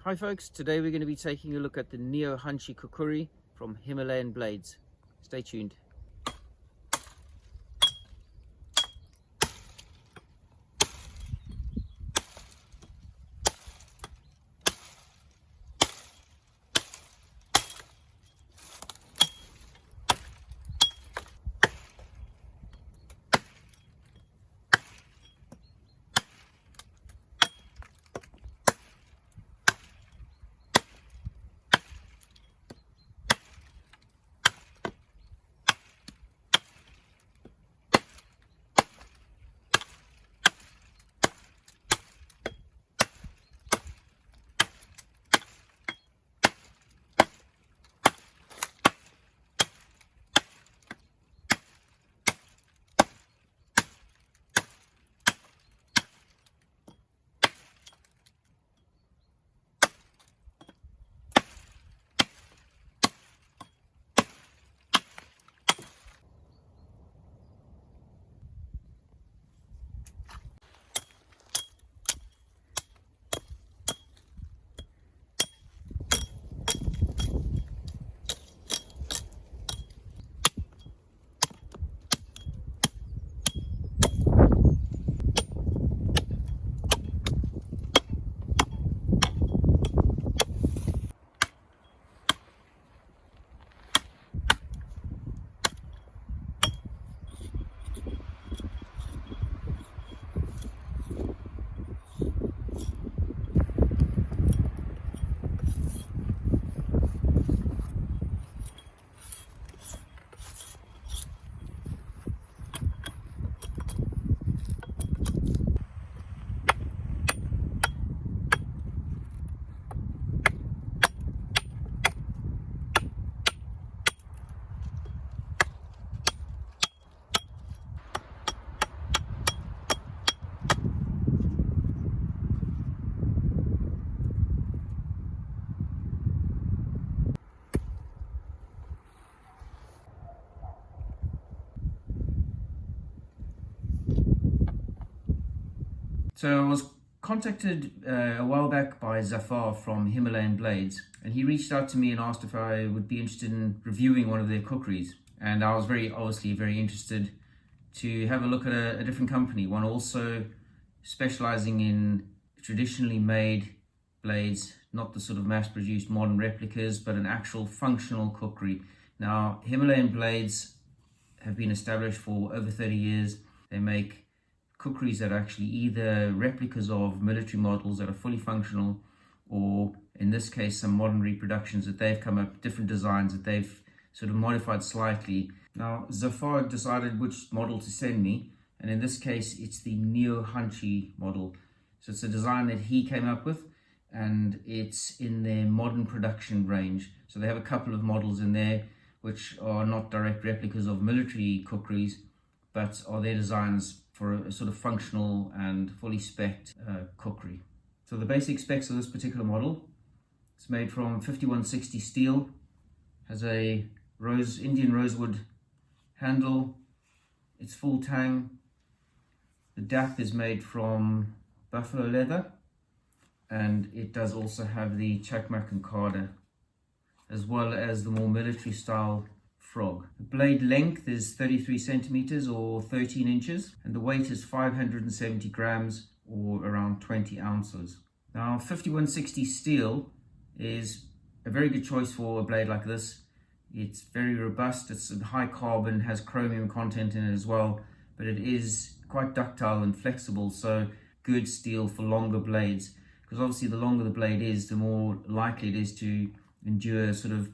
Hi folks, today we're going to be taking a look at the Neo Hanshee Khukuri from Himalayan Blades. Stay tuned. So I was contacted a while back by Zafar from Himalayan Blades, and he reached out to me and asked if I would be interested in reviewing one of their kukris. And I was obviously very interested to have a look at a different company, one also specializing in traditionally made blades, not the sort of mass-produced modern replicas, but an actual functional kukri. Now, Himalayan Blades have been established for over 30 years. They make kukris that are actually either replicas of military models that are fully functional, or in this case some modern reproductions that they've come up, different designs that they've sort of modified slightly. Now Zafar decided which model to send me, and in this case it's the Neo Hanshee model. So it's a design that he came up with, and it's in their modern production range. So they have a couple of models in there which are not direct replicas of military kukris, but are their designs for a sort of functional and fully spec'd kukri. So the basic specs of this particular model: it's made from 5160 steel, has a Indian rosewood handle, it's full tang. The dap is made from buffalo leather, and it does also have the chakmak and kada, as well as the more military style frog. The blade length is 33 centimeters or 13 inches, and the weight is 570 grams or around 20 ounces. Now 5160 steel is a very good choice for a blade like this. It's very robust, it's high carbon, has chromium content in it as well, but it is quite ductile and flexible, so good steel for longer blades, because obviously the longer the blade is, the more likely it is to endure sort of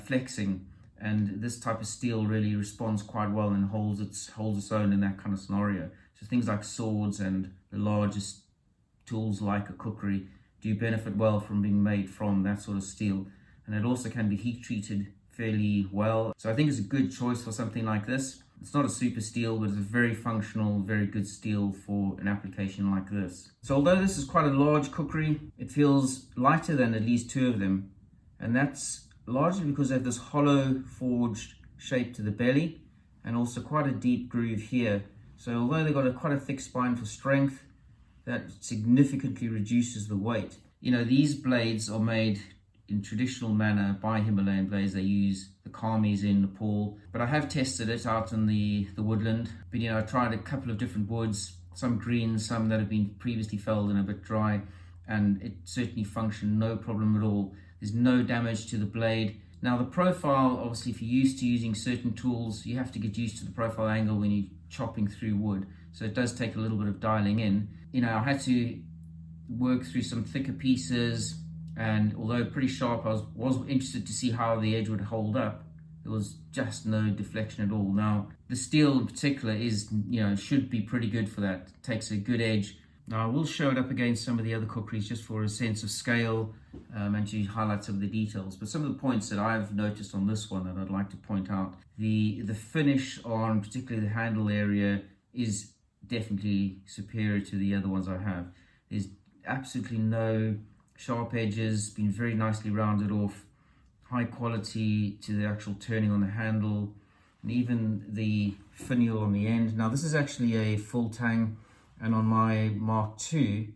flexing. And this type of steel really responds quite well and holds its own in that kind of scenario. So things like swords and the largest tools like a kukri do benefit well from being made from that sort of steel. And it also can be heat treated fairly well. So I think it's a good choice for something like this. It's not a super steel, but it's a very functional, very good steel for an application like this. So although this is quite a large kukri, it feels lighter than at least two of them. And that's largely because they have this hollow forged shape to the belly, and also quite a deep groove here. So although they've got quite a thick spine for strength, that significantly reduces the weight. you know, these blades are made in traditional manner by Himalayan Blades. They use the Karmis in Nepal, but I have tested it out in the woodland. But you know, I tried a couple of different woods, some green, some that have been previously felled and a bit dry, and it certainly functioned no problem at all. There's no damage to the blade. Now the profile, obviously if you're used to using certain tools, you have to get used to the profile angle when you're chopping through wood. So it does take a little bit of dialing in. You know, I had to work through some thicker pieces, and although pretty sharp, I was interested to see how the edge would hold up. There was just no deflection at all. Now the steel in particular is, you know, should be pretty good for that. It takes a good edge. Now I will show it up against some of the other kukris just for a sense of scale, and to highlight some of the details. But some of the points that I've noticed on this one that I'd like to point out, the finish on particularly the handle area is definitely superior to the other ones I have. There's absolutely no sharp edges, been very nicely rounded off, high quality to the actual turning on the handle, and even the finial on the end. Now this is actually a full tang, and on my Mark II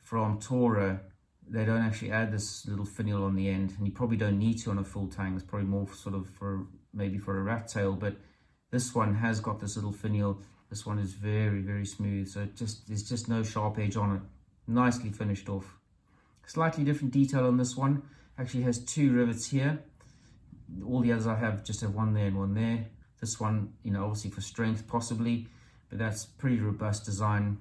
from Tora, they don't actually add this little finial on the end, and you probably don't need to on a full tang. It's probably more sort of for maybe for a rat tail, but this one has got this little finial. This one is very, very smooth, so there's just no sharp edge on it. Nicely finished off. Slightly different detail on this one. Actually has two rivets here. All the others I have just have one there and one there. This one, you know, obviously for strength possibly, but that's pretty robust design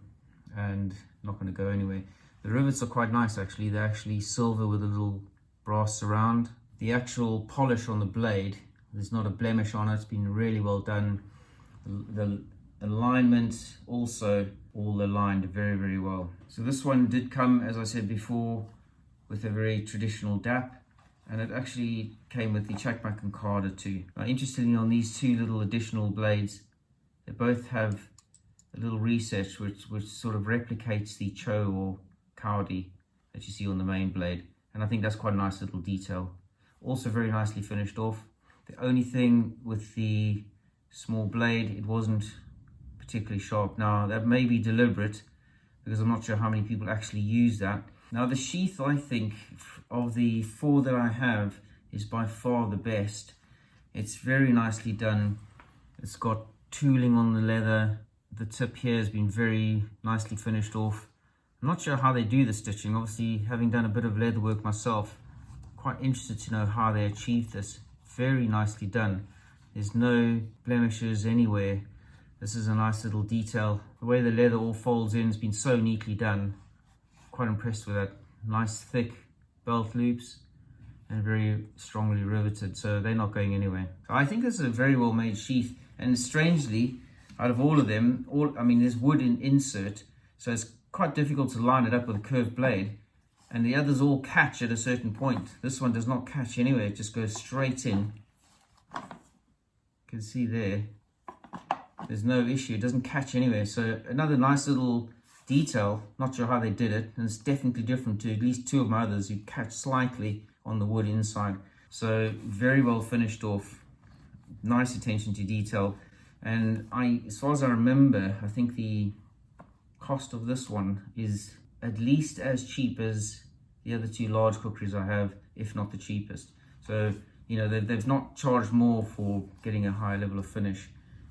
and not going to go anywhere. The rivets are quite nice actually. They're actually silver with a little brass surround. The actual polish on the blade, there's not a blemish on it. It's been really well done. The alignment also all aligned very, very well. So this one did come, as I said before, with a very traditional dap, and it actually came with the Chakmak and Carder too. Now, interestingly, on these two little additional blades, they both have a little reset which sort of replicates the Cho or Kaudi that you see on the main blade, and I think that's quite a nice little detail. Also very nicely finished off. The only thing with the small blade, it wasn't particularly sharp. Now that may be deliberate because I'm not sure how many people actually use that. Now the sheath, I think, of the four that I have, is by far the best. It's very nicely done. It's got tooling on the leather. The tip here has been very nicely finished off. I'm not sure how they do the stitching. Obviously, having done a bit of leather work myself, quite interested to know how they achieve this. Very nicely done. There's no blemishes anywhere. This is a nice little detail. The way the leather all folds in has been so neatly done. Quite impressed with that. Nice thick belt loops and very strongly riveted, so they're not going anywhere. So I think this is a very well made sheath, and strangely, out of all of them, I mean there's wood in insert, so it's quite difficult to line it up with a curved blade, and the others all catch at a certain point. This one does not catch anywhere, it just goes straight in. You can see there. There's no issue, it doesn't catch anywhere. So another nice little detail, not sure how they did it, and it's definitely different to at least two of my others who catch slightly on the wood inside. So very well finished off, nice attention to detail. And as far as I remember, I think the cost of this one is at least as cheap as the other two large kukris I have, if not the cheapest. So, you know, they've not charged more for getting a high level of finish.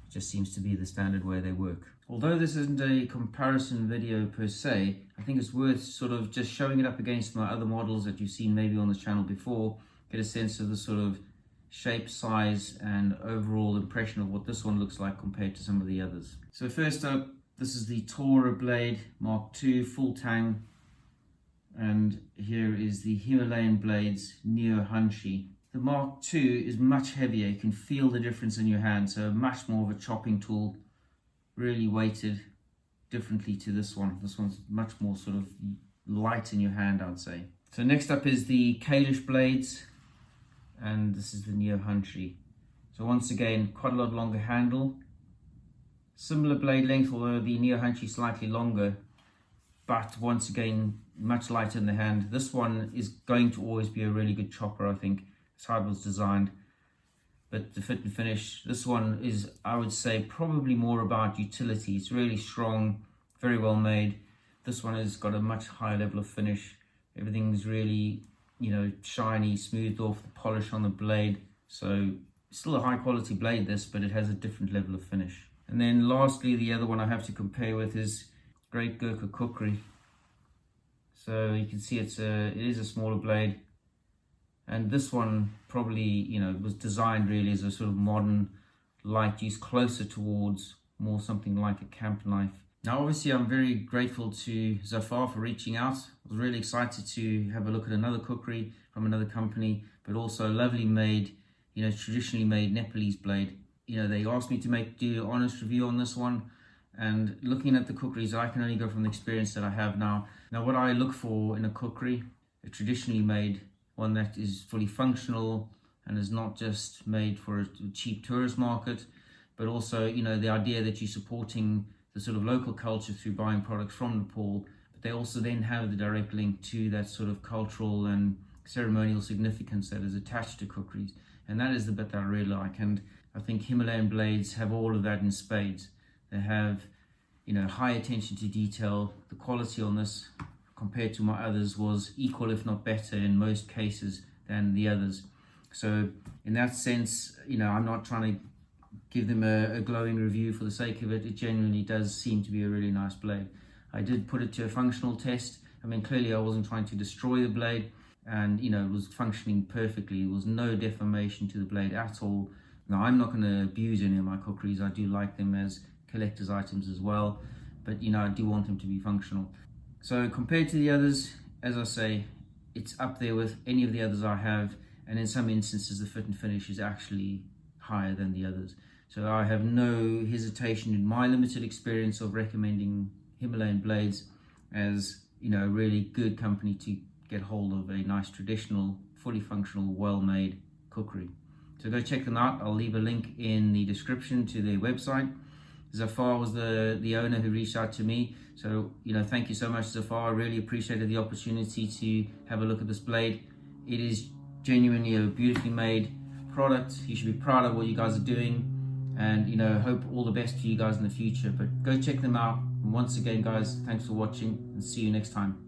Just seems to be the standard way they work. Although this isn't a comparison video per se, I think it's worth sort of just showing it up against my other models that you've seen maybe on this channel before, get a sense of the sort of shape, size, and overall impression of what this one looks like compared to some of the others. So first up, this is the Tora blade Mark II full tang, and here is the Himalayan Blades Neo Hanshee. The Mark II is much heavier, you can feel the difference in your hand, so much more of a chopping tool, really weighted differently to this one. This one's much more sort of light in your hand, I would say. So next up is the Kalish Blades, and this is the Neo Hanshee. So once again, quite a lot longer handle, similar blade length, although the Neo Hanshee slightly longer, but once again, much lighter in the hand. This one is going to always be a really good chopper, I think. It's how it was designed, but the fit and finish, this one is, I would say, probably more about utility. It's really strong, very well made. This one has got a much higher level of finish, Everything's really, shiny, smoothed off, the polish on the blade. So still a high quality blade this, but it has a different level of finish. And then lastly, the other one I have to compare with is Great Gurkha Khukuri. So you can see it is a smaller blade, and this one probably was designed really as a sort of modern light use, closer towards more something like a camp knife. Now obviously I'm very grateful to Zafar for reaching out. I was really excited to have a look at another kukri from another company, but also a lovely made, traditionally made Nepalese blade. They asked me to do an honest review on this one, and looking at the kukris, I can only go from the experience that I have now. Now what I look for in a kukri, a traditionally made one that is fully functional and is not just made for a cheap tourist market, but also the idea that you're supporting the sort of local culture through buying products from Nepal, but they also then have the direct link to that sort of cultural and ceremonial significance that is attached to kukris. And that is the bit that I really like, and I think Himalayan Blades have all of that in spades. They have high attention to detail. The quality on this compared to my others was equal, if not better in most cases than the others. So in that sense, I'm not trying to give them a glowing review for the sake of it. It genuinely does seem to be a really nice blade. I did put it to a functional test. I mean, clearly I wasn't trying to destroy the blade, and it was functioning perfectly. There was no deformation to the blade at all. Now I'm not going to abuse any of my kukris. I do like them as collector's items as well, but I do want them to be functional. So compared to the others, as I say, it's up there with any of the others I have, and in some instances the fit and finish is actually higher than the others. So I have no hesitation in my limited experience of recommending Himalayan Blades as a really good company to get hold of a nice traditional, fully functional, well-made kukri. So go check them out. I'll leave a link in the description to their website. Zafar was the owner who reached out to me. So, thank you so much, Zafar. I really appreciated the opportunity to have a look at this blade. It is genuinely a beautifully made product. You should be proud of what you guys are doing, and hope all the best for you guys in the future. But go check them out. And once again, guys, thanks for watching, and see you next time.